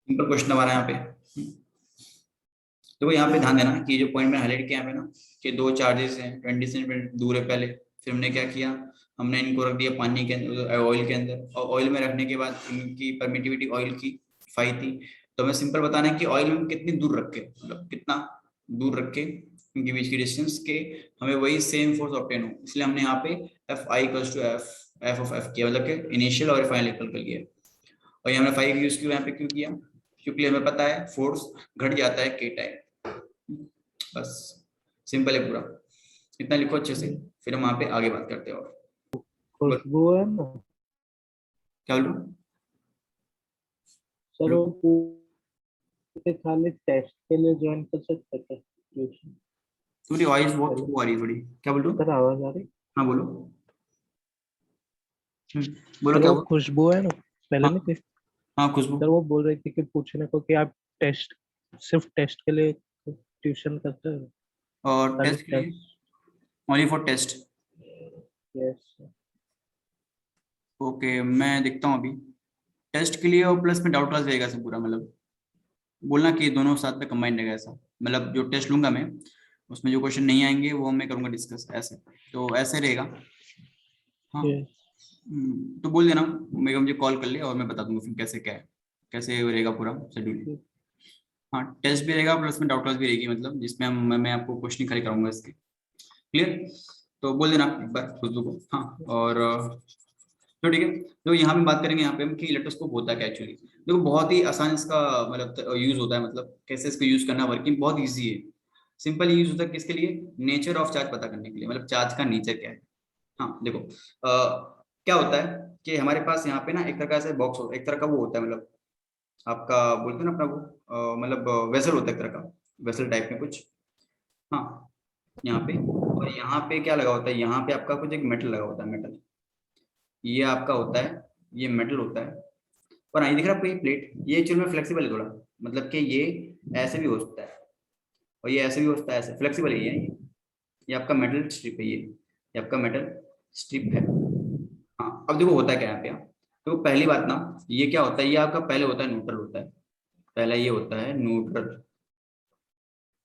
Simple question हमारा यहाँ पे। देखो यहाँ पे ध्यान देना कि जो पॉइंट में हाईलाइट किया यहाँ पे ना, कि दो चार्जेस हैं 20 सेंटीमीटर दूर है पहले, फिर हमने क्या किया, हमने इनको रख दिया पानी के अंदर, ऑयल के अंदर, और ऑयल में रखने के बाद इनकी परमिटिविटी ऑयल की 5 थी। तो हमें सिंपल बताना है कि ऑयल में हम कितनी दूर रख के, मतलब कितना दूर रख के इनके बीच की डिस्टेंस के हमें वही सेम फोर्स ऑब्टेन हो, इसलिए हमने यहाँ पे F I equals to F F of F किया, मतलब कि इनिशियल और फाइनल इक्वल कर लिया। और ये हमने 5 यूज किया यहाँ पे, क्यों किया, क्योंकि हमें पता है फोर्स घट जाता है के टाइम। बस सिंपल है पूरा, इतना लिखो अच्छे से, फिर हम वहां पे आगे बात करते हैं। और खुशबू है ना क्या बोलूं? सर, वो पूरे खाली टेस्ट के लिए ज्वाइन कर सकते हैं ट्यूशन? तुम्हारी वॉइस बहुत वो आ रही है थोड़ी, क्या बोल रहे हो? सर आवाज आ रही? हाँ बोलो। बोलो सर क्या वो बोल। खुशबू है ना, पहले हाँ नहीं थी हाँ खुशबू। सर? वो बोल रही थी कि पूछने को कि आप टेस्ट, सिर्फ टेस्ट के लिए ट्यूशन करते हो? और खाली टेस्ट के लिए, test? Only for test. Yes. Okay मैं देखता हूँ अभी, टेस्ट के लिए और प्लस में डाउट क्लास रहेगा सब पूरा, मतलब बोलना कि दोनों साथ में कंबाइंड रहेगा ऐसा, मतलब जो टेस्ट लूंगा मैं उसमें जो क्वेश्चन नहीं आएंगे वो मैं करूंगा डिस्कस, ऐसे तो ऐसे रहेगा। हाँ। यस। तो बोल देना, मुझे कॉल कर ले और मैं बता दूंगा फिर कैसे क्या है, कैसे रहेगा पूरा शेड्यूल। हाँ टेस्ट भी रहेगा प्लस में डाउट क्लास भी रहेगी, मतलब जिसमें मैं आपको क्वेश्चन खाली कराऊंगा इसके। क्लियर? तो बोल देना एक बार खुशबू को। हाँ और तो ठीक है। तो यहाँ पे बात करेंगे यहाँ पे हम कि इलेक्ट्रोस्कोप होता है क्या एक्चुअली। देखो बहुत ही आसान इसका मतलब यूज होता है, मतलब कैसे इसको यूज करना, वर्किंग बहुत ईजी है। सिंपल यूज होता है किसके लिए, नेचर ऑफ चार्ज पता करने के लिए, मतलब चार्ज का नेचर क्या है। हाँ देखो क्या होता है कि हमारे पास यहाँ पे ना एक तरह का ऐसा बॉक्स होता है, एक तरह का वो होता है, मतलब आपका बोलते हैं ना अपना वो मतलब वेसल होता है एक तरह का, वेसल टाइप में कुछ। हाँ यहाँ पे, और यहाँ पे क्या लगा होता है, यहाँ पे आपका कुछ एक मेटल लगा होता है, मेटल ये आपका होता है, ये मेटल होता है। और आई दिख रहा है आपको ये प्लेट, ये एक्चुअल में फ्लेक्सिबल है थोड़ा, मतलब कि ये ऐसे भी हो सकता है और ये ऐसे भी हो सकता है, ऐसे फ्लेक्सिबल है ये आपका मेटल स्ट्रिप है, ये आपका मेटल स्ट्रिप है। हाँ अब देखो होता है क्या यहाँ पे, तो पहली बात ना, ये क्या होता है, ये आपका पहले होता है न्यूट्रल होता है, पहला ये होता है न्यूट्रल।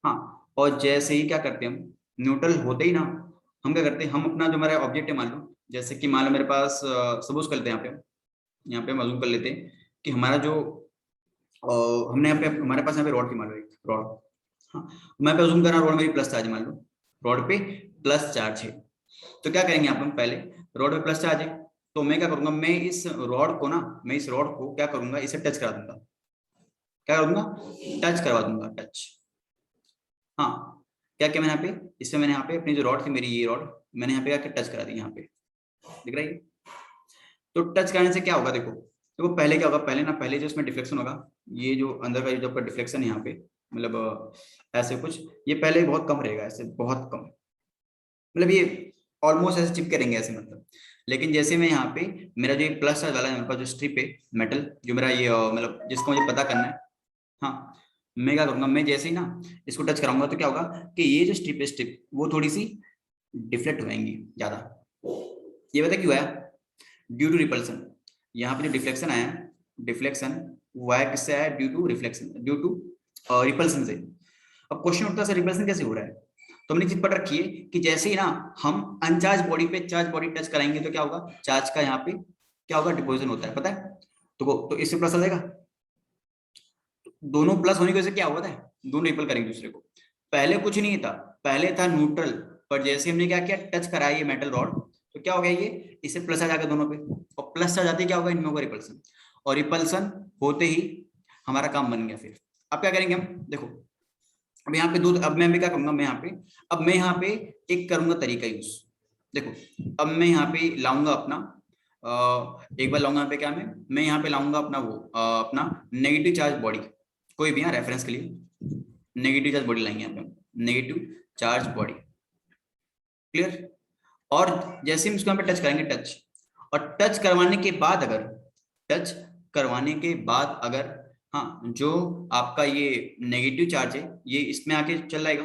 हाँ और जैसे ही क्या करते हैं हम, न्यूट्रल होते ही ना हम क्या करते हैं, हम अपना जो हमारा ऑब्जेक्ट है मान लो, जैसे कि मान लो मेरे पास सपोज कर लेते हैं यहाँ पे हम अज्यूम कर लेते हैं कि हमारा जो हमने यहाँ पे हमारे पास यहाँ पे रॉड की मान लो एक रॉड। हाँ मैं पे अज्यूम कर रहा हूँ रॉड मेरी प्लस चार्ज मान लो, रॉड पे प्लस चार्ज है। तो क्या करेंगे आप, हम पहले रॉड पे प्लस चार्ज है, तो मैं क्या करूंगा, मैं इस रॉड को ना, मैं इस रॉड को क्या करूंगा, इसे टच करा दूंगा, क्या करूंगा, टच करवा दूंगा, टच। हाँ क्या क्या मैंने यहाँ पे, इसमें मैंने यहाँ पे अपनी जो रॉड थी मेरी, ये रॉड मैंने यहाँ पे आके टच करा दी, यहाँ पे दिख रहा है। तो टच करने से क्या होगा, देखो देखो पहले क्या होगा, पहले ना, पहले जो इसमें डिफ्लेक्शन होगा, ये जो अंदर का जो आपका डिफ्लेक्शन है यहाँ पे, मतलब ऐसे कुछ, ये पहले बहुत कम रहेगा, ऐसे बहुत कम, मतलब ये ऑलमोस्ट ऐसे चिपके रहेंगे ऐसे, मतलब। लेकिन जैसे मैं यहाँ पे मेरा जो ये प्लस चार्ज वाला है, मेरे पास जो स्ट्रिप है मेटल, जो मेरा ये मतलब जिसको मुझे पता करना है। हाँ मैं क्या करूंगा, मैं जैसे ही ना इसको टच कराऊंगा तो क्या होगा कि ये जो स्ट्रिप है, स्ट्रिप वो थोड़ी सी डिफ्लेक्ट हो जाएंगी ज्यादा। ये पता क्यों आया, ड्यू टू रिपल्सन। यहाँ पे जो डिफ्लेक्शन आया, डिफ्लेक्शन वो आया किससे आया, due to reflection, due to repulsion से। अब क्वेश्चन उठता है रिपल्सन कैसे हो रहा है, तो हमने चीज पढ़ रखी है कि जैसे ही ना हम अनचार्ज बॉडी पे चार्ज बॉडी टच कराएंगे तो क्या होगा, चार्ज का यहाँ पे क्या होगा, डिपोजिशन होता है, पता है। तो इससे प्लस आ जाएगा, दोनों प्लस होने की वजह से क्या हुआ था, दोनों रिपल करेंगे दूसरे को। पहले कुछ नहीं था, पहले था न्यूट्रल, पर जैसे हमने क्या किया, टच कराया ये मेटल रॉड, तो क्या हो गया, ये इससे प्लस आ जाएगा दोनों पे, और प्लस आ जाते क्या होगा, इनमें होगा रिपल्सन, और रिपल्सन होते ही हमारा काम बन गया। फिर अब क्या करेंगे हम, देखो अब यहाँ पे दो, अब मैं भी क्या करूंगा, मैं यहाँ पे, अब मैं यहाँ पे एक करूंगा तरीका यूज। देखो अब मैं यहाँ पे लाऊंगा अपना एक बार लाऊंगा यहाँ पे क्या, मैं यहाँ पे लाऊंगा अपना वो अपना नेगेटिव चार्ज बॉडी, कोई भी यहाँ रेफरेंस के लिए नेगेटिव चार्ज बॉडी लाएंगे यहाँ पे हम, नेगेटिव चार्ज बॉडी। क्लियर? और जैसे हम इसको यहाँ पे टच करेंगे, टच, और टच करवाने के बाद अगर, टच करवाने के बाद अगर, हाँ जो आपका ये नेगेटिव चार्ज है ये इसमें आके चल जाएगा,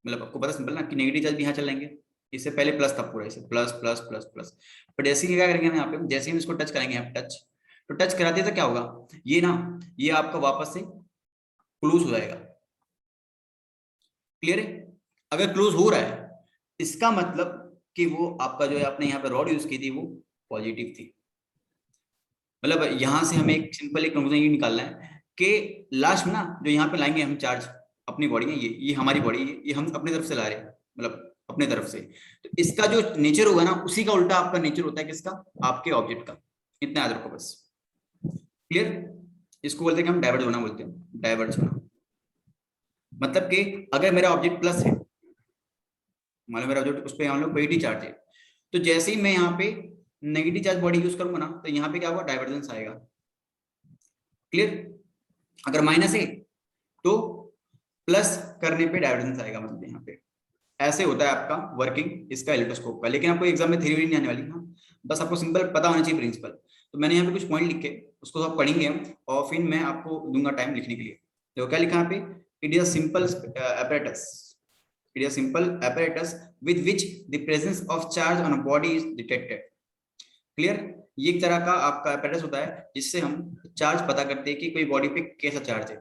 मतलब आपको पता सिंपल ना कि नेगेटिव चार्ज भी यहाँ चल जाएंगे, इससे पहले प्लस था पूरा, इसे प्लस प्लस प्लस प्लस। पर जैसे ही क्या करेंगे हम यहाँ पे, जैसे ही हम इसको टच करेंगे यहाँ पे टच, तो टच कराते तो क्या होगा, ये ना ये आपका वापस से क्लोज हो जाएगा। क्लियर है? अगर क्लोज हो रहा है इसका मतलब कि वो आपका जो है आपने यहाँ पे रॉड यूज की थी वो पॉजिटिव थी। मतलब यहां से हमें एक सिंपल एक कंक्लूजन ये निकालना है कि लास्ट में ना जो यहाँ पे लाएंगे हम चार्ज अपनी बॉडी है, ये हमारी बॉडी है, ये हम अपनी तरफ से ला रहे हैं, मतलब अपने तरफ से। तो इसका जो नेचर होगा ना उसी का उल्टा आपका नेचर होता है, किसका, आपके ऑब्जेक्ट का। इतना याद रखो बस। क्लियर? इसको बोलते हैं कि हम डाइवर्ज होना बोलते हैं, डाइवर्ज होना। मतलब कि अगर मेरा ऑब्जेक्ट प्लस है, मान लो मेरा ऑब्जेक्ट उस पर मान लो पॉजिटिव चार्ज है, तो जैसे ही मैं यहाँ पे नेगेटिव चार्ज बॉडी यूज करूंगा ना तो यहाँ पे क्या होगा, डाइवर्जेंस आएगा। क्लियर? अगर माइनस है तो प्लस करने पे डाइवर्जेंस आएगा, मतलब यहाँ पे ऐसे होता है आपका वर्किंग इसका इलेक्ट्रोस्कोप का। लेकिन आपको एग्जाम में थ्योरी नहीं आने वाली, हाँ बस आपको सिंपल पता होना चाहिए प्रिंसिपल। तो मैंने यहाँ पे कुछ पॉइंट लिखे, उसको आप पढ़ेंगे हम और फिर मैं आपको दूंगा टाइम लिखने के लिए। तो क्या लिखा यहाँ पे, it is a simple apparatus, it is a simple apparatus with which the presence of charge on a body is detected. Clear? ये एक तरह का आपका apparatus होता है जिससे हम चार्ज पता करते हैं कि कोई बॉडी पे कैसा चार्ज है।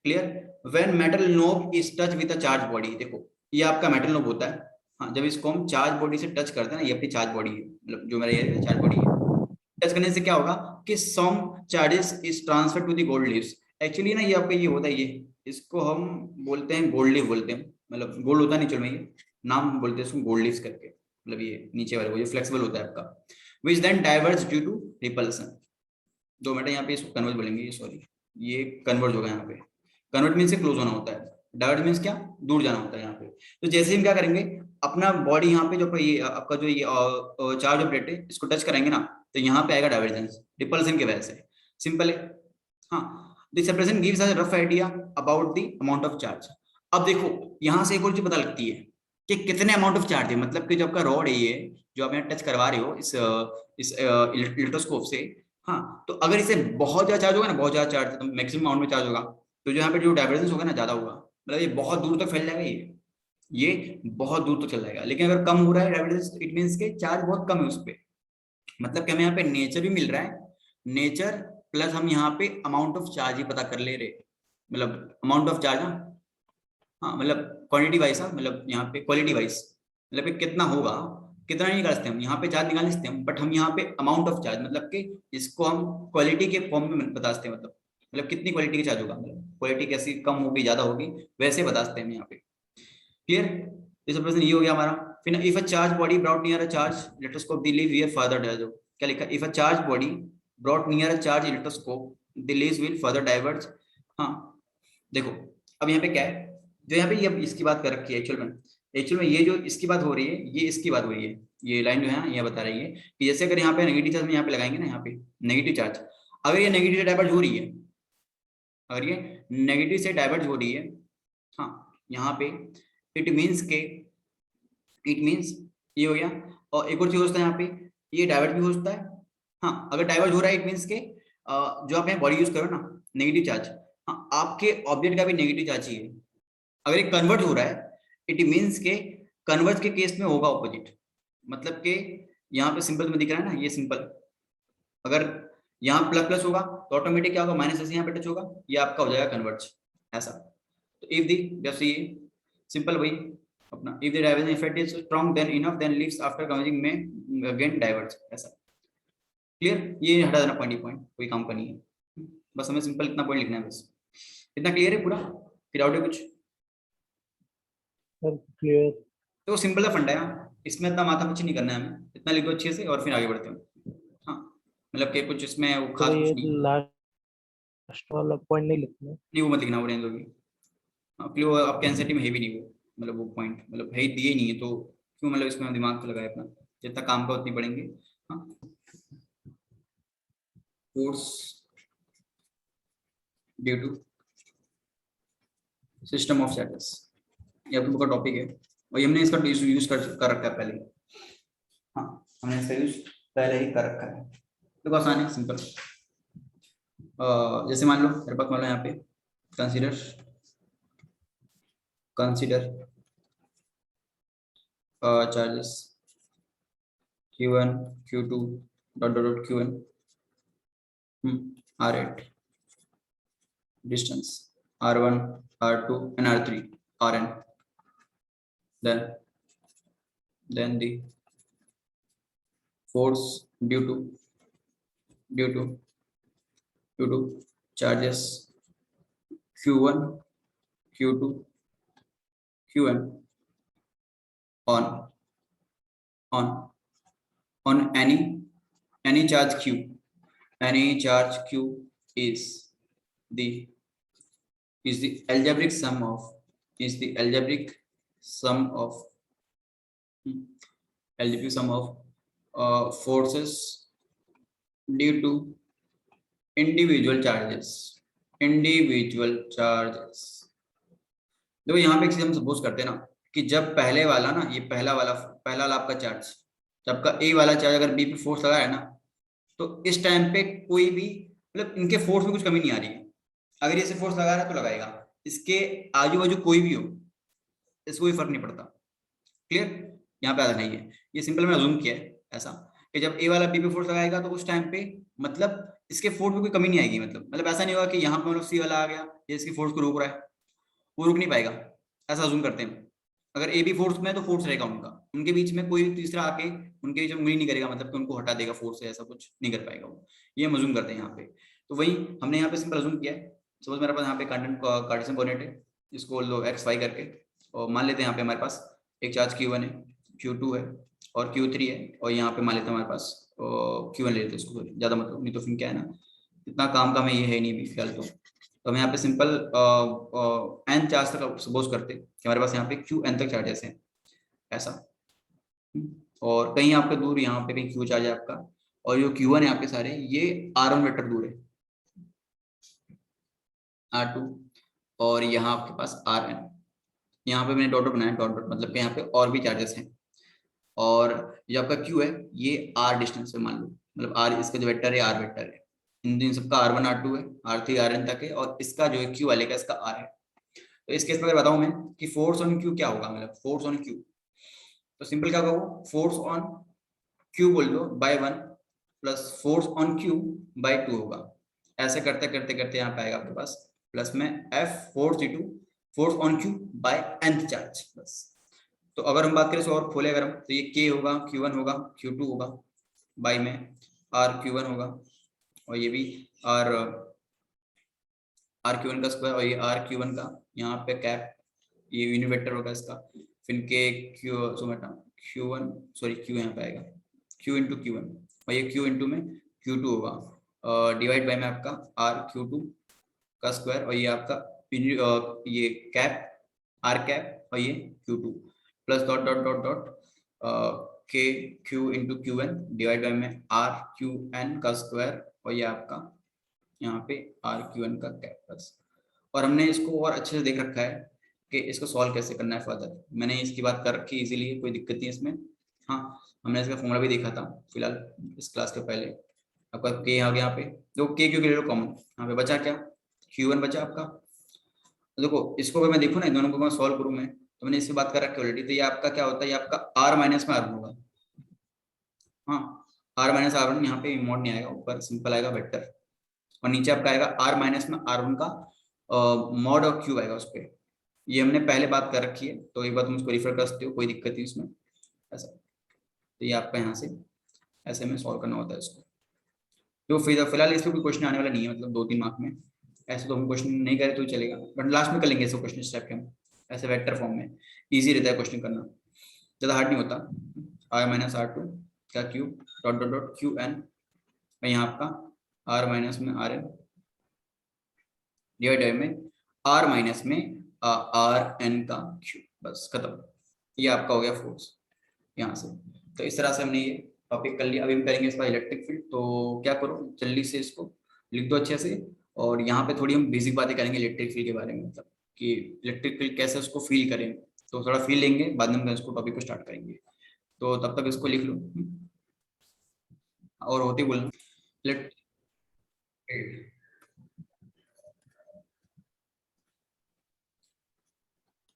Clear? When metal knob is touch with a charge body, देखो ये आपका मेटल नोब होता है। हाँ, जब इसको हम चार्ज बॉडी से टच करते हैं ना, ये अपनी चार्ज बॉडी है, मतलब जो मेरा ये चार्ज बॉडी है, टच करने से क्या होगा कि some charges is transfer to the gold leaves. Actually ना ये आपका ये होता है, ये इसको हम बोलते हैं गोल्ड लीफ बोलते हैं, मतलब गोल्ड होता है नीचे में, ये नाम बोलते हैं इसको गोल्ड लीव्स करके। मतलब ये नीचे वाले वो जो फ्लेक्सिबल होता है आपका, which then diverge due to repulsion. 2 minute यहाँ पे इसको कन्वर्ट बोलेंगे, ये सॉरी ये कन्वर्ट होगा यहाँ पे। कन्वर्ट मीन से क्लोज होना होता है, डाइवर्ट मीन्स क्या, दूर जाना होता है यहाँ पे। तो जैसे हम क्या करेंगे, अपना बॉडी यहाँ पे जो ये आपका जो ये चार्ज ऑफ प्लेट है इसको टच करेंगे ना तो यहाँ पे आएगा डाइवर्जेंस रिपल्सन की वजह से। सिंपल है। हाँ, this represent gives us rough idea about the amount of charge. अब देखो यहाँ से एक और चीज पता लगती है कि कितने अमाउंट ऑफ चार्ज है, मतलब कि जो आपका रॉड है ये जो आप यहाँ टच करवा रहे हो इस इलेक्ट्रोस्कोप से, हाँ तो अगर इसे बहुत ज्यादा चार्ज होगा ना, बहुत ज्यादा चार्ज तो मैक्सिमम अमाउंट में चार्ज होगा, तो जो यहाँ पे जो डाइवर्जेंस होगा ना ज्यादा होगा, मतलब ये बहुत दूर तक फैल जाएगा, ये बहुत दूर तक चल जाएगा। लेकिन अगर कम हो रहा है डाइवर्जेंस, इट मीन्स के चार्ज बहुत कम है उस पर, मतलब कि हमें यहाँ पे नेचर भी मिल रहा है, नेचर प्लस हम यहाँ पे अमाउंट ऑफ चार्ज ही पता कर ले रहे, मतलब अमाउंट ऑफ चार्ज। हाँ मतलब क्वांटिटी वाइज, हाँ मतलब यहाँ पे क्वालिटी वाइज, मतलब कितना होगा, कितना नहीं निकाल सकते हम यहाँ पे चार्ज निकाल सकते हैं, बट हम यहाँ पे अमाउंट ऑफ चार्ज मतलब कि इसको हम क्वालिटी के फॉर्म में बता सकते हैं, मतलब कितनी क्वालिटी का चार्ज होगा, मतलब क्वालिटी कैसी कम होगी ज्यादा होगी वैसे बता सकते हैं हम यहाँ पे। क्लियर? इस प्रश्न ये हो गया हमारा। फिर if a charge body brought near a charge electroscope the leave here further diverge, क्या लिखा, if a charge body brought near a charge electroscope the leaves will further diverge. हाँ देखो अब यहाँ पे क्या है, जो यहाँ पे ये इसकी बात कर रखी है एक्चुअल में ये जो इसकी बात हो रही है ये इसकी बात हो रही है, ये लाइन जो है ना ये बता रही है कि जैसे अगर यहाँ पे नेगेटिव चार्ज में यहाँ पे लगाएंगे ना, यहाँ पे नेगेटिव चार्ज अगर ये नेगेटिव से डाइवर्ज हो रही है, अगर ये नेगेटिव से डाइवर्ज हो रही है, हाँ यहाँ पे इट मीन्स के, इट मीन्स ये हो गया। और एक और चीज होता है यहाँ पे, ये डाइवर्ट भी हो सकता है। हाँ अगर डाइवर्ट हो रहा है इट मीन्स के जो आप यहाँ बॉडी यूज करो ना नेगेटिव चार्ज, हाँ आपके ऑब्जेक्ट का भी नेगेटिव चार्ज ही है। अगर ये कन्वर्ट हो रहा है इट मीन्स के कन्वर्ट के केस में होगा ऑपोजिट, मतलब के यहाँ पे सिंपल में दिख रहा है ना, ये सिंपल अगर यहाँ प्लस प्लस होगा तो ऑटोमेटिक क्या होगा, माइनस जैसे यहाँ पे टच होगा ये आपका हो जाएगा कन्वर्ज, ऐसा। तो इफ दी जैसे ये सिंपल वही अपना, if the divergence effect is strong then enough then leaves after converging में अगेन डाइवर्ज, ऐसा। क्लियर? ये हटा देना पॉइंट, कोई काम का नहीं है, बस हमें सिंपल इतना पॉइंट लिखना है बस। इतना क्लियर है पूरा? फिर आउट है कुछ? क्लियर। तो सिंपल सा फंडा है, इसमें इतना माथा पच्ची नहीं करना है हमें, इतना लिखो अच्छे से और फिर आगे बढ़ते हैं। हाँ मतलब कि कुछ इसमें वो तो खास कुछ ये नहीं, लास्ट वाला पॉइंट नहीं लिखना। नहीं वो मत लिखना, वो रहने दोगे। आपके लिए वो आपके एनसीईआरटी में है भी नहीं वो, मतलब वो पॉइंट मतलब है ही दिए नहीं है, तो क्यों मतलब इसमें दिमाग तो लगाए अपना, जितना काम का उतनी पढ़ेंगे। हाँ course due to system of status, ये आपका का टॉपिक है और हमने इसका यूज कर रखा है पहले ही। हाँ हमने इसका यूज पहले ही कर रखा है, तो आसान है सिंपल। जैसे मान लो मेरे पास मान लो यहाँ पे consider consider charges Q1 Q2 dot dot dot Qn R8 distance R1, R2 and R3 Rn. Then the force due to charges Q1, Q2, Qn on any charge Q. Any charge Q is the algebraic sum of forces due to individual charges. देखो यहाँ पे एक चीज हम suppose करते हैं ना कि जब पहले वाला ना, ये पहला वाला आपका चार्ज, जब का ए वाला चार्ज अगर बी पे फोर्स लगा है ना, तो इस टाइम पे कोई भी मतलब इनके फोर्स में कुछ कमी नहीं आ रही है। अगर ये से फोर्स लगा रहा है तो लगाएगा, इसके आजू बाजू कोई भी हो इसको कोई फर्क नहीं पड़ता। क्लियर? यहाँ पे आधा नहीं है, ये सिंपल मैंने अज्यूम किया है ऐसा कि जब ए वाला बी पे फोर्स लगाएगा तो उस टाइम पे मतलब इसके फोर्स में कोई कमी नहीं आएगी। मतलब ऐसा नहीं होगा कि यहाँ पे मतलब सी वाला आ गया, ये इसकी फोर्स को रोक रहा है, वो रुक नहीं पाएगा। ऐसा अज्यूम करते हैं। अगर ए बी फोर्स में है तो फोर्स रहेगा उनका, उनके बीच में कोई तीसरा आके उनके बीच में उंगली नहीं करेगा, मतलब कि उनको हटा देगा फोर्स से, ऐसा कुछ नहीं कर पाएगा वो। ये हम अज्यूम करते हैं यहाँ पे। तो वही हमने यहाँ पे सिंपल अज्यूम किया है। सपोज मेरे पास यहाँ पे कार्टेशियन कोऑर्डिनेट है, इसको लो एक्स वाई करके, और मान लेते हैं यहाँ पे हमारे पास एक चार्ज Q1 है, Q2 है और Q3 है, और यहाँ पे मान लेते हैं हमारे पास Q1 ले लेते हैं इसको, ज्यादा मतलब नहीं तो फिर क्या है ना, इतना काम का मैं ये है नहीं फिलहाल तो हम यहाँ पे सिंपल n चार्ज तक सपोज करते कि हमारे पास यहाँ पे Qn तक चार्जेस हैं ऐसा। और कहीं आपका दूर यहाँ पे कहीं Q चार्ज है आपका, और जो Q1 है आपके सारे ये R1 वेक्टर दूर है, R2, और यहाँ आपके पास Rn। यहाँ पे मैंने डॉट बनाया, डॉट मतलब कि यहाँ पे और भी चार्जेस हैं। और जो आपका Q है ये R डिस्टेंस पे मान लो, मतलब R इसका जो वेक्टर है R वेक्टर है, इन सबका R1 R2 है, R3 Rn तक है, और इसका जो है Q वाले का इसका R है। तो इस केस में अगर बताऊं मैं कि फोर्स ऑन Q क्या होगा, मतलब फोर्स ऑन Q, तो सिंपल क्या होगा, फोर्स ऑन Q बोल दो by 1 plus force on Q by 2 होगा। ऐसे करते करते करते यहाँ पे आएगा आपके पास प्लस में F force into force on Q by nth charge बस। तो अगर हम बात करें और खोले अगर हम, तो ये K होगा, Q1 होगा, Q2 होगा, बाय में R Q1 होगा, और ये भी R Q1 का स्क्वायर, और ये R Q1 का यहाँ पे कैप, ये यूनिट वेक्टर होगा इसका, फिर के Q1 सॉरी Q यहाँ पे आएगा Q इंटू Q1, और ये Q इंटू में Q2 होगा, डिवाइड बाय में आपका R Q2 का स्क्वायर, और ये आपका ये कैप R कैप, और ये Q2 plus dot dot dot dot K Q into Q1 divide by में R Qn का स्क्वायर, और ये आपका यहाँ पे R Qn का कैप बस। और हमने इसको और अच्छे से देख रखा है कि इसको सॉल्व कैसे करना है फर्दर, मैंने इसकी बात कर रखी इजीली, कोई दिक्कत नहीं इसमें। हाँ, हमने इसका फॉर्मूला भी देखा था फिलहाल इस क्लास के पहले। आपका के आ गया यहाँ पे, देखो के क्यों ले लो कॉमन, यहाँ पे बचा क्या, Q1 बचा आपका। देखो इसको अगर मैं देखूँ ना, इन दोनों को मैं सॉल्व करूँ मैं, तो मैंने इससे बात कर रखी ऑलरेडी, तो ये आपका क्या होता है, ये आपका R माइनस में R होगा। हाँ, R माइनस R1 यहाँ पे मॉड नहीं आएगा, ऊपर सिंपल आएगा वेक्टर, और नीचे आपका आएगा R माइनस में R1 का मॉड और क्यूब आएगा उस पर। ये हमने पहले बात कर रखी है, तो एक बार तुम इसको रिफर कर सकते हो, कोई दिक्कत नहीं इसमें ऐसा। तो ये आपका यहाँ से ऐसे में सॉल्व करना होता है इसको। तो फिलहाल इस पर कोई क्वेश्चन आने वाला नहीं है, मतलब 2-3 मार्क में ऐसे तो हम क्वेश्चन नहीं करें तो चलेगा, बट लास्ट में कर लेंगे ऐसे क्वेश्चन स्टेप के हम, ऐसे वेक्टर फॉर्म में इजी रहता है क्वेश्चन करना, ज़्यादा हार्ड नहीं होता। R माइनस R2 का cube dot dot dot Qn, यहाँ आपका R माइनस में Rn डिवाइड में R माइनस में Rn का क्यूब, बस खत्म। ये आपका हो गया फोर्स यहाँ से। तो इस तरह से हमने ये टॉपिक कर लिया। अभी हम करेंगे इसका इलेक्ट्रिक फील्ड, तो क्या करो जल्दी से इसको लिख दो अच्छे से, और यहाँ पे थोड़ी हम बेसिक बातें करेंगे इलेक्ट्रिक फील्ड के बारे में, मतलब कि इलेक्ट्रिक फील्ड कैसे उसको फील करें, तो थोड़ा फील लेंगे, बाद में हम इसको टॉपिक को स्टार्ट करेंगे। तो तब तक इसको लिख लो, और होते बोलना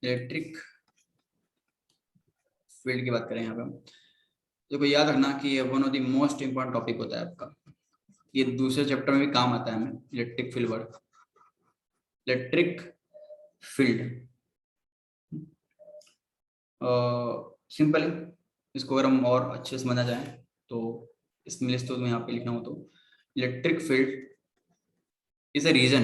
इलेक्ट्रिक फील्ड की बात करें यहाँ पे हम, देखो याद रखना कि ये one of the most important topic होता है आपका, ये दूसरे चैप्टर में भी काम आता है हमें, electric field word, electric field. Simple है, इसको अगर हम और अच्छे से समझना जाए तो इसमें लिस्ट तो मैं यहाँ पे लिखना हो तो electric field is a region.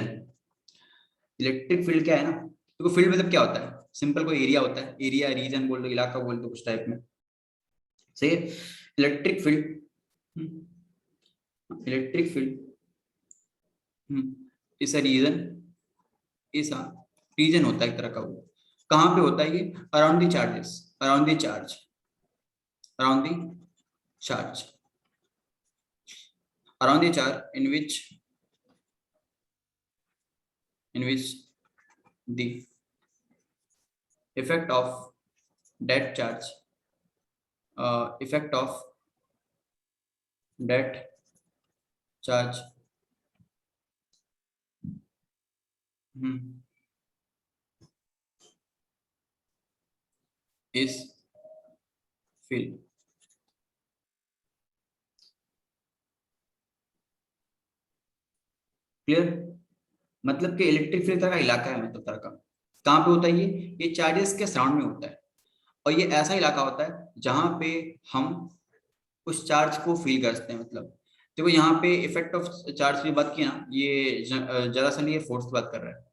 Electric field क्या है ना, देखो फील्ड मतलब क्या होता है, सिंपल कोई एरिया होता है, एरिया रीजन बोल दो, इलाका बोल दो, कुछ टाइप में, सही है। Electric field, electric field is a region, is a region होता है एक तरह का। वो कहाँ पे होता है ये, around the charges, around the charge, around the charge, around the charge in which the effect of that charge, effect of that charge is filled। Clear, मतलब कि इलेक्ट्रिक फील्ड तरह का इलाका है, मतलब तरह का, कहाँ पे होता है ये चार्जेस के सराउंड में होता है, और ये ऐसा इलाका होता है जहां पे हम उस चार्ज को फील कर सकते हैं। मतलब देखो यहाँ पे इफेक्ट ऑफ चार्ज की बात की ना, ये जरा सा नहीं, ये फोर्स की बात कर रहा है।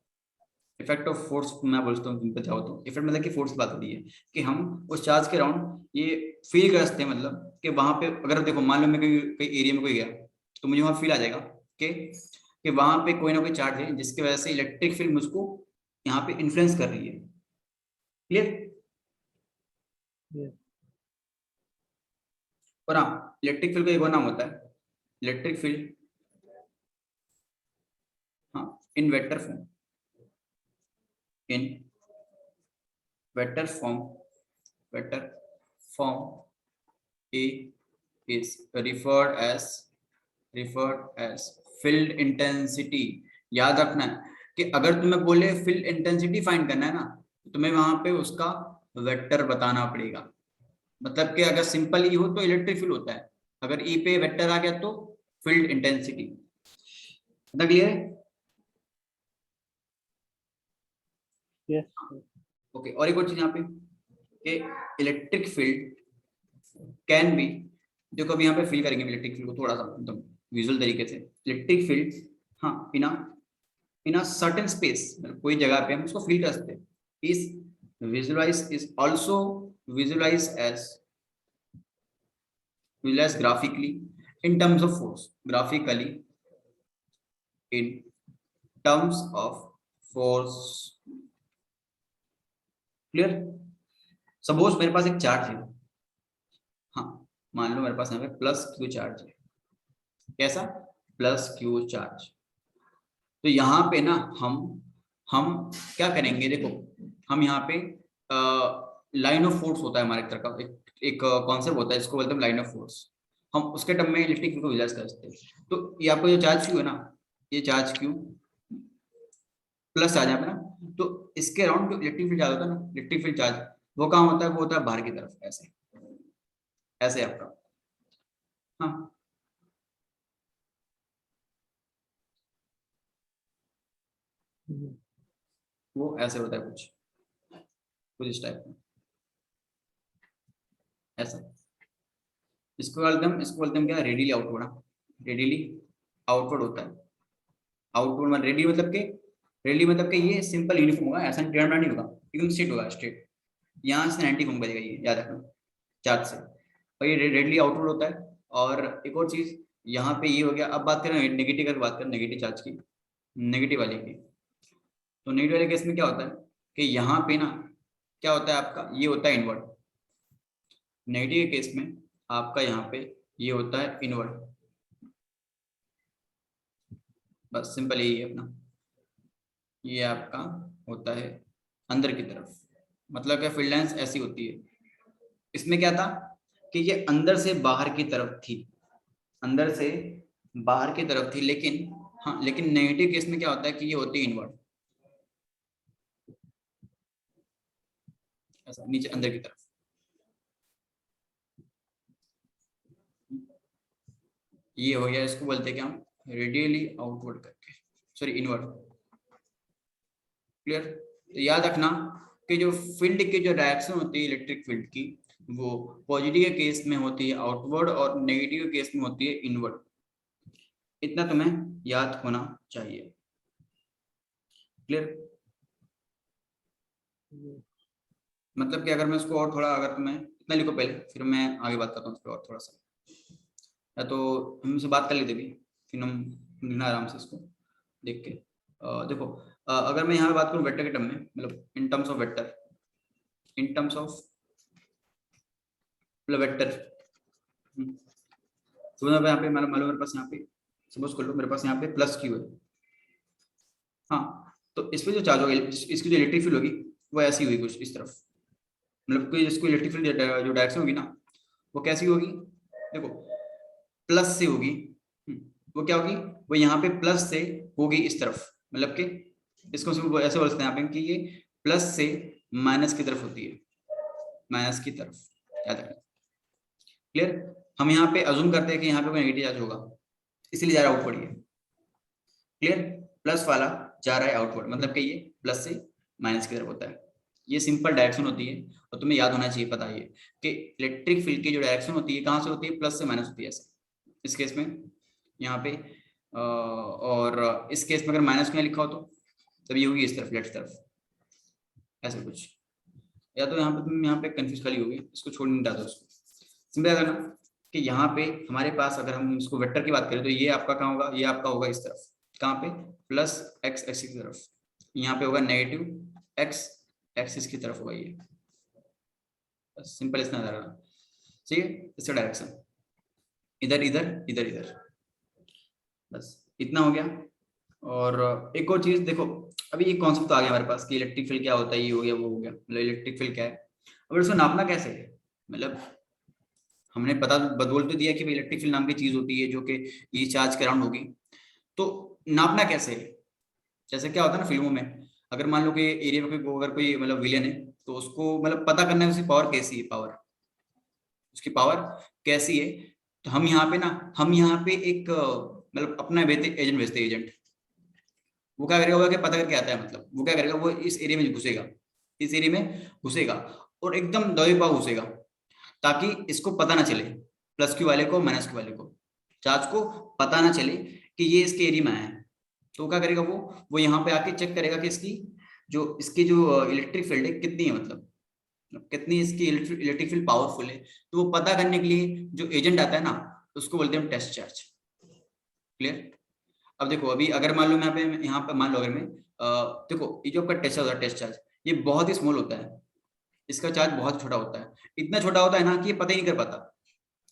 इफेक्ट ऑफ फोर्स मैं बोलता हूँ, तुम बताओ तो, इफेक्ट मतलब कि फोर्स की बात हो रही है कि हम उस चार्ज के अराउंड ये फील कर सकते हैं। मतलब कि वहां पे अगर देखो मान लो मैं कहीं एरिया में कोई गया तो मुझे वहां फील आ जाएगा कि वहां पे कोई ना कोई चार्ज है जिसकी वजह से इलेक्ट्रिक फील्ड मुझको यहाँ पे इन्फ्लुएंस कर रही है। क्लियर। Yeah. और हाँ, इलेक्ट्रिक फील्ड का एक और नाम होता है इलेक्ट्रिक फील्ड, हाँ, इन vector form, in vector form, vector form A is referred as field intensity. याद रखना है कि अगर तुम्हें बोले फील्ड इंटेंसिटी फाइंड करना है ना, तो तुम्हें वहां पे उसका वेक्टर बताना पड़ेगा। मतलब कि अगर सिंपल ई हो तो इलेक्ट्रिक फील्ड होता है, अगर ई पे वेक्टर आ गया तो फील्ड इंटेंसिटी। मतलब क्लियर है? Yes. ओके, और एक और चीज यहाँ पे कि इलेक्ट्रिक फील्ड कैन बी, जो कभी यहाँ पे फील करेंगे इलेक्ट्रिक फील्ड को थोड़ा सा एकदम विजुअल तरीके से। इलेक्ट्रिक फील्ड, हाँ, इन अ सर्टेन स्पेस, कोई जगह पे हम उसको फील कर सकते हैं। Is visualize, is also visualize as, visualize graphically in terms of force, graphically in terms of force. Clear. Suppose मेरे पास एक चार्ज है, हाँ, मान लो मेरे पास यहाँ पे प्लस क्यू चार्ज है। कैसा? Plus Q charge. तो यहाँ पे ना हम क्या करेंगे, देखो हम यहाँ पे लाइन ऑफ फोर्स होता है हमारे तरफ का, एक कॉन्सेप्ट होता है, इसको बोलते हैं लाइन ऑफ फोर्स। हम उसके टर्म में इलेक्ट्रिक फील्ड को विजुअलाइज कर सकते हैं। तो ये आपको जो चार्ज क्यू है ना, ये चार्ज क्यू प्लस चार्ज है ना, तो इसके अराउंड जो इलेक्ट्रिक फील्ड चार्ज होता है ना, इलेक्ट्रिक फील्ड चार्ज, वो कहाँ होता है, वो होता है बाहर की तरफ, ऐसे, ऐसे आपका, हाँ, वो ऐसे होता है कुछ कुछ इस टाइप में, ऐसा। इसको बोलते हम क्या, रेडियली आउटवर्ड, रेडियली आउटवर्ड होता है। आउटवर्ड मतलब रेडी मतलब कि ये सिंपल यूनिफॉर्म होगा, ऐसा टेढ़ा नहीं होगा, एकदम स्ट्रेट होगा, स्ट्रेट। यहाँ से 90 घूम बजेगा, ये याद रखना, चार्ज से। और ये रेडली आउटवर्ड होता है। और एक और चीज यहाँ पे ये हो गया। अब बात करें नेगेटिव की, बात करें नेगेटिव चार्ज की, नेगेटिव वाले की। तो नेगेटिव वाले केस में क्या होता है कि यहाँ पे ना क्या होता है आपका, ये होता है इनवर्ट। नेगेटिव के केस में आपका यहाँ पे ये होता है इनवर्ट। बस सिंपल यही है अपना, ये आपका होता है अंदर की तरफ। मतलब क्या, फील्ड लाइंस ऐसी होती है। इसमें क्या था कि ये अंदर से बाहर की तरफ थी, अंदर से बाहर की तरफ थी, लेकिन हाँ, लेकिन नेगेटिव केस में क्या होता है कि ये होती है इनवर्ट, ऐसा नीचे अंदर की तरफ। ये हो गया, इसको बोलते हैं क्या हम, रेडियली आउटवर्ड करके, सॉरी इनवर्ड। क्लियर? तो याद रखना कि जो फील्ड की जो डायरेक्शन होती है इलेक्ट्रिक फील्ड की, वो पॉजिटिव के केस में होती है आउटवर्ड और नेगेटिव के केस में होती है इनवर्ड। इतना तुम्हें याद होना चाहिए। क्लियर? मतलब कि अगर मैं इसको और थोड़ा, अगर तुम्हें इतना लिखो पहले, फिर मैं आगे बात करता हूँ इस पर और थोड़ा सा, या तो हम से बात कर लेते भी, फिर हम लिखना आराम से इसको देख के। देखो, अगर मैं यहाँ पे बात करूँ वेक्टर के टर्म में, मतलब इन terms of vector, in terms of मतलब वेक्टर, तो यहाँ पे मान लो मेरे पास यहाँ पे, सपोज कर लो मेरे पास यहाँ पे प्लस क्यू है। हाँ, तो इस पे जो चार्ज होगा, इसकी जो इलेक्ट्रिक फील्ड होगी वो ऐसी हुई कुछ इस तरफ, मतलब कोई इसको इलेक्ट्रिक फील्ड जो डायरेक्शन होगी ना, वो कैसी होगी, देखो प्लस से होगी। वो क्या होगी, वो यहाँ पे प्लस से होगी इस तरफ, मतलब कि इसको ऐसे बोल सकते हैं यहाँ पे कि ये प्लस से माइनस की तरफ होती है, माइनस की तरफ, याद रखना। क्लियर? हम यहाँ पे अज्यूम करते हैं कि यहाँ पे कोई नेगेटिव चार्ज होगा, इसलिए जा रहा है आउटवर्ड ये। क्लियर? प्लस वाला जा रहा है आउटवर्ड, मतलब कि ये प्लस से माइनस की तरफ होता है। ये सिंपल डायरेक्शन होती है, और तुम्हें याद होना चाहिए, पता है कि इलेक्ट्रिक फील्ड की जो डायरेक्शन होती है कहाँ से होती है, प्लस से माइनस होती है ऐसे इस केस में यहाँ पे। और इस केस में अगर माइनस में लिखा हो तो तब ये होगी इस तरफ, लेफ्ट तरफ, ऐसे कुछ। या तो यहाँ पे तुम यहाँ पे कंफ्यूज खाली होगी, इसको छोड़ नहीं डालो उसको। सिंपल करना कि यहाँ पे हमारे पास, अगर हम इसको वेक्टर की बात करें तो ये आपका कहाँ होगा, ये आपका होगा इस तरफ, कहाँ पे, प्लस एक्स एक्सिस की तरफ। यहाँ पे होगा नेगेटिव एक्स एक्सिस की तरफ होगा ये। बस सिंपल इतना रहना, ठीक है? इसका डायरेक्शन इधर इधर इधर इधर, बस इतना हो गया। और एक और चीज देखो, अभी ये कॉन्सेप्ट तो आ गया हमारे पास कि इलेक्ट्रिक फील्ड क्या होता है, ये हो गया वो हो गया, मतलब इलेक्ट्रिक फील्ड क्या है। अब इसको नापना कैसे है, मतलब हमने पता बदल तो दिया कि इलेक्ट्रिक फील्ड नाम की चीज होती है जो कि ये चार्ज के अराउंड होगी, तो नापना कैसे है? जैसे क्या होता है ना फिल्मों में, अगर मान लो कि एरिया में कोई, अगर कोई मतलब विलेन है, तो उसको मतलब पता करना है उसकी पावर कैसी है, पावर, उसकी पावर कैसी है। तो हम यहाँ पे ना, हम यहाँ पे एक मतलब अपना भेजते एजेंट, भेजते एजेंट। वो क्या करेगा, वो क्या पता करके आता है, मतलब वो क्या करेगा, वो इस एरिया में घुसेगा, इस एरिया में घुसेगा, और एकदम दबे पाव घुसेगा, ताकि इसको पता ना चले, प्लस क्यू वाले को माइनस क्यू वाले को, चार्ज को पता ना चले कि ये इसके एरिया में आया है। तो क्या करेगा वो यहाँ पे आके चेक करेगा कि इसकी जो इलेक्ट्रिक फील्ड है कितनी है, मतलब कितनी इसकी इलेक्ट्रिक फील्ड पावरफुल है। तो वो पता करने के लिए जो एजेंट आता है ना, उसको बोलते हैं टेस्ट चार्ज। क्लियर? अब देखो, अभी अगर मान लो मैं यहाँ पे मान लो, अगर मैं देखो ये जो आपका टेस्ट चार्ज होता है, टेस्ट चार्ज ये बहुत ही स्मॉल होता है, इसका चार्ज बहुत छोटा होता है, इतना छोटा होता है ना कि ये पता ही नहीं कर पाता।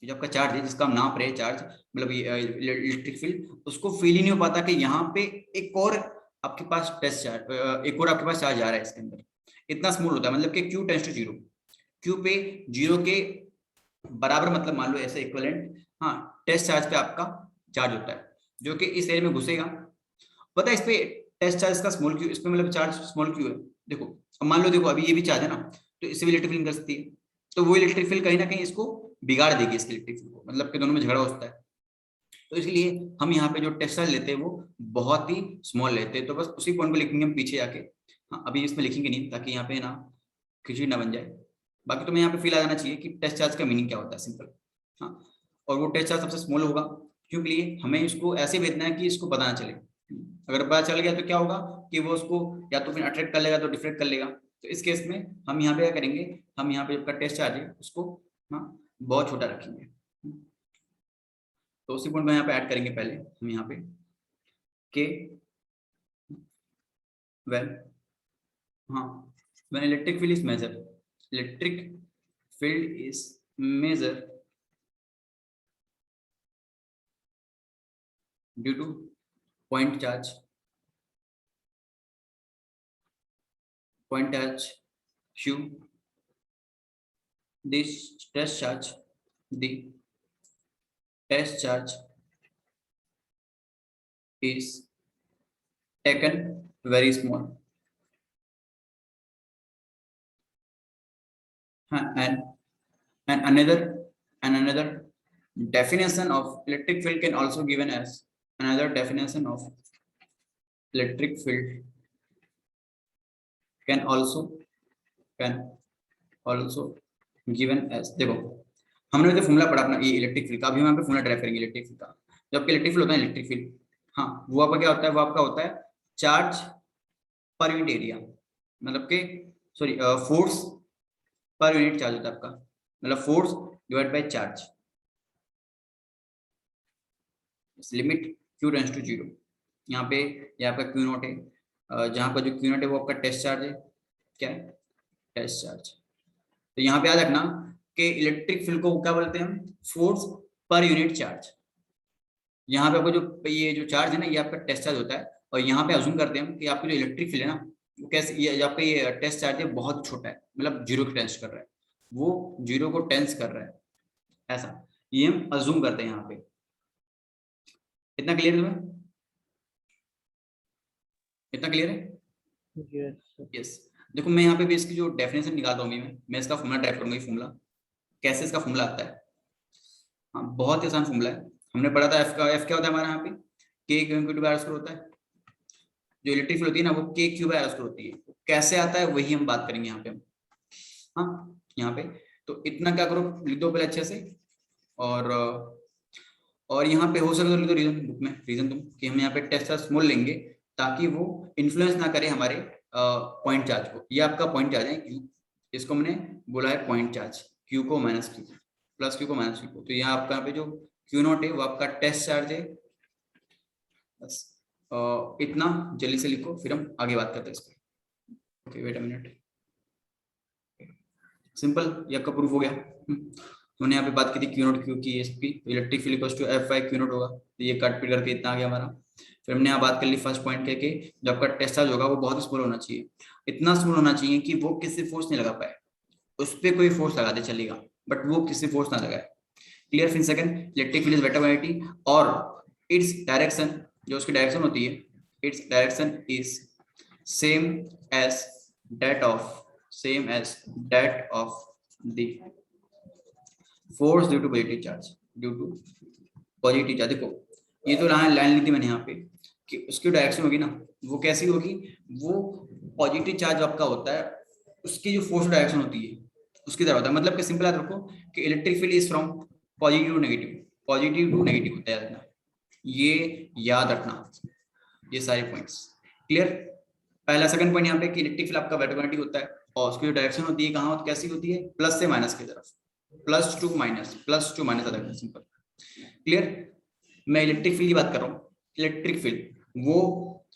ये जो आपका चार्ज है, जिसका हम नाप रहे हैं चार्ज, मतलब इलेक्ट्रिक फील्ड, उसको फील ही नहीं हो पाता कि यहाँ पे एक और आपके पास टेस्ट चार्ज, एक और आपके पास चार्ज आ रहा है इसके अंदर। इतना स्मॉल होता है, मतलब कि Q tends to zero, Q पे जीरो के बराबर, मतलब मान लो ऐसे इक्विवेलेंट, हाँ, टेस्ट चार्ज पे आपका चार्ज होता है, जो कि इस एरिया में घुसेगा। पता है इस पे टेस्ट चार्ज का स्मॉल क्यू, इसमें मतलब चार्ज स्मॉल क्यू है। देखो, अब मान लो, देखो अभी ये भी चार्ज है ना, तो इससे भी इलेक्ट्रिक फील्ड कर सकती है, तो वो इलेक्ट्रिक फील्ड कहीं ना कहीं इसको बिगाड़ देगी, इसकी इलेक्ट्रिक फील्ड को, मतलब कि दोनों में झगड़ा होता है। तो इसलिए हम यहाँ पे जो टेस्ट चार्ज लेते हैं वो बहुत ही स्मॉल लेते हैं। तो बस उसी पॉइंट को लिखेंगे हम पीछे आके। हाँ, अभी इसमें लिखेंगे नहीं, ताकि यहाँ पे ना खिचड़ी ना बन जाए। बाकी तो मैं यहाँ पे फील आ जाना चाहिए कि टेस्ट चार्ज का मीनिंग क्या होता है, सिंपल। हाँ, और वो टेस्ट चार्ज सबसे स्मॉल होगा, क्योंकि लिए हमें इसको ऐसे भेजना है कि इसको पता ना चले। अगर पता चल गया तो क्या होगा कि वो उसको या तो फिर अट्रैक्ट कर लेगा, तो डिफ्रेक्ट कर लेगा। तो इस केस में हम यहाँ पे क्या करेंगे, हम यहाँ पे जो टेस्ट चार्ज है उसको, हाँ, बहुत छोटा रखेंगे। तो उसी पॉइंट में यहाँ पे ऐड करेंगे पहले हम यहाँ पे के, वेल, हाँ, when electric field is measured, electric field is measured due to point charge, point charge q, this test charge, the test charge is taken very small, and another definition of electric field can also given as another definition of electric field can also given as, देखो हमने जो formula पढ़ा अपना ये electric field का, अभी हम यहाँ पे फॉर्मूला ड्राइव करेंगे इलेक्ट्रिक फील्ड का। जो आपका इलेक्ट्रिक फील्ड होता है इलेक्ट्रिक फील्ड, हाँ वो आपका क्या होता है, वो आपका होता है चार्ज पर यूनिट एरिया, मतलब कि sorry force per unit charge होता है आपका, मतलब force divide by charge, limit Q tends to 0। यहाँ पे ये आपका Q नॉट है, जहाँ पर जो Q नॉट है वो आपका टेस्ट चार्ज है, क्या है, टेस्ट चार्ज। तो यहाँ पे याद रखना कि इलेक्ट्रिक फील्ड को क्या बोलते हैं हम, फोर्स पर यूनिट चार्ज। यहाँ पे आपको जो ये जो चार्ज है ना ये आपका टेस्ट चार्ज होता है, और यहाँ पे अज्यूम करते हैं कि आपका जो इलेक्ट्रिक फील्ड है ना वो कैसे, ये आपका ये टेस्ट चार्ज है बहुत छोटा है, मतलब 0 को टेंस कर रहा है, वो 0 को टेंस कर रहा है, ऐसा ये हम अज्यूम करते हैं यहाँ पे। इतना क्लियर है तुम्हें, इतना क्लियर है? यस। देखो मैं यहाँ पे भी इसकी जो डेफिनेशन निकालता हूँ मैं इसका फॉर्मूला टाइप करूंगा, ये फॉर्मूला कैसे इसका फॉर्मूला आता है। हाँ बहुत ही आसान फॉर्मूला है, हमने पढ़ा था एफ का, एफ क्या होता है हमारा यहाँ पे, K Q into by R square होता है। जो इलेक्ट्रिक फील्ड होती है ना वो के क्यू बाय आर स्क्वायर होती है, कैसे आता है वही हम बात करेंगे यहाँ पे हम। हाँ यहाँ पे तो इतना क्या करो, लिख दो पहले अच्छे से, और यहाँ पे हो सके तो लिख दो रीजन बुक में, रीजन तुम कि हम यहाँ पे टेस्ट चार्ज स्मॉल लेंगे ताकि वो इन्फ्लुएंस ना करे हमारे पॉइंट चार्ज को। ये आपका पॉइंट चार्ज है क्यू, इसको मैंने बोला है पॉइंट चार्ज, क्यू को माइनस क्यू प्लस क्यू को माइनस क्यू को। तो यहाँ आपका यहाँ पे जो क्यू नॉट है वो आपका टेस्ट चार्ज है, बस इतना जल्दी से लिखो फिर हम आगे बात करते हैं इस पर। Okay wait a minute, simple ये आपका प्रूफ हो गया। हमने यहाँ पे बात की थी क्यू नॉट क्यू की, इसकी electric field equals to F by Q naught होगा, तो ये कट पीट करके इतना आ गया हमारा। फिर हमने यहाँ बात कर ली फर्स्ट पॉइंट के जो आपका टेस्ट चार्ज होगा वो बहुत ही स्मॉल होना चाहिए, इतना स्मॉल होना चाहिए कि वो किसी फोर्स नहीं लगा पाए, उस पर कोई फोर्स लगा दे चलेगा बट वो किसी फोर्स ना लगाए। क्लियर। फिर second, electric field is vector quantity और इट्स डायरेक्शन, जो उसकी डायरेक्शन होती है, its direction is same as that of the force due to positive charge, देखो ये तो लाइन ली थी मैंने यहाँ पे कि उसकी डायरेक्शन होगी ना वो कैसी होगी, वो पॉजिटिव चार्ज आपका होता है उसकी जो फोर्स डायरेक्शन होती है उसकी तरह होता है। मतलब कि सिंपल याद रखो कि electric field is from positive to negative होता है, ये याद रखना ये सारे पॉइंट्स। क्लियर। पहला सेकंड पॉइंट यहाँ पे कि इलेक्ट्रिक फील्ड आपका वेक्टर क्वांटिटी होता है और उसकी जो डायरेक्शन होती है कहाँ कैसी होती है, प्लस से माइनस की तरफ, plus two minus simple. Clear. मैं इलेक्ट्रिक फील्ड की बात कर रहा हूँ, इलेक्ट्रिक फील्ड वो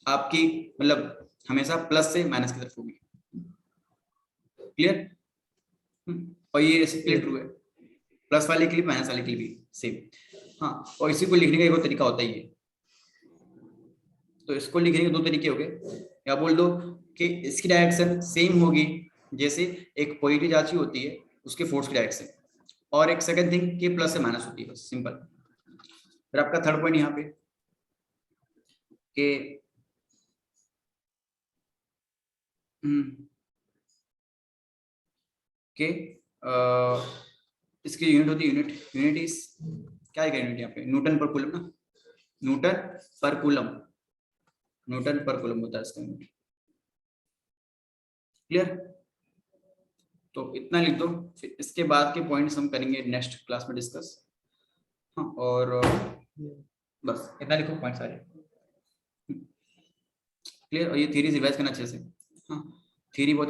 आपकी मतलब हमेशा प्लस से माइनस की तरफ होगी। क्लियर। और ये क्लियर ट्रू है, प्लस वाले के लिए माइनस वाले के लिए भी सेम। हाँ और इसी को लिखने का एक और तरीका होता है ये, तो इसको लिखने के दो तरीके हो गए, या बोल दो कि इसकी डायरेक्शन सेम होगी जैसे एक पॉजिटिव चार्ज की होती है उसके फोर्स की डायरेक्शन, और एक सेकंड थिंग कि प्लस से माइनस होती है, बस सिंपल। फिर आपका थर्ड पॉइंट यहाँ पे कि के इसकी यूनिट होती है, यूनिट इज क्या है यूनिट यहाँ पे, न्यूटन पर कूलम ना, न्यूटन पर कूलम होता है इसका यूनिट। क्लियर। तो इतना लिख दो, फिर इसके बाद के पॉइंट्स हम करेंगे नेक्स्ट क्लास में डिस्कस। हाँ और बस इतना लिखो पॉइंट सारे। क्लियर। और ये थ्योरी रिवाइज करना अच्छे से, हाँ थ्योरी बहुत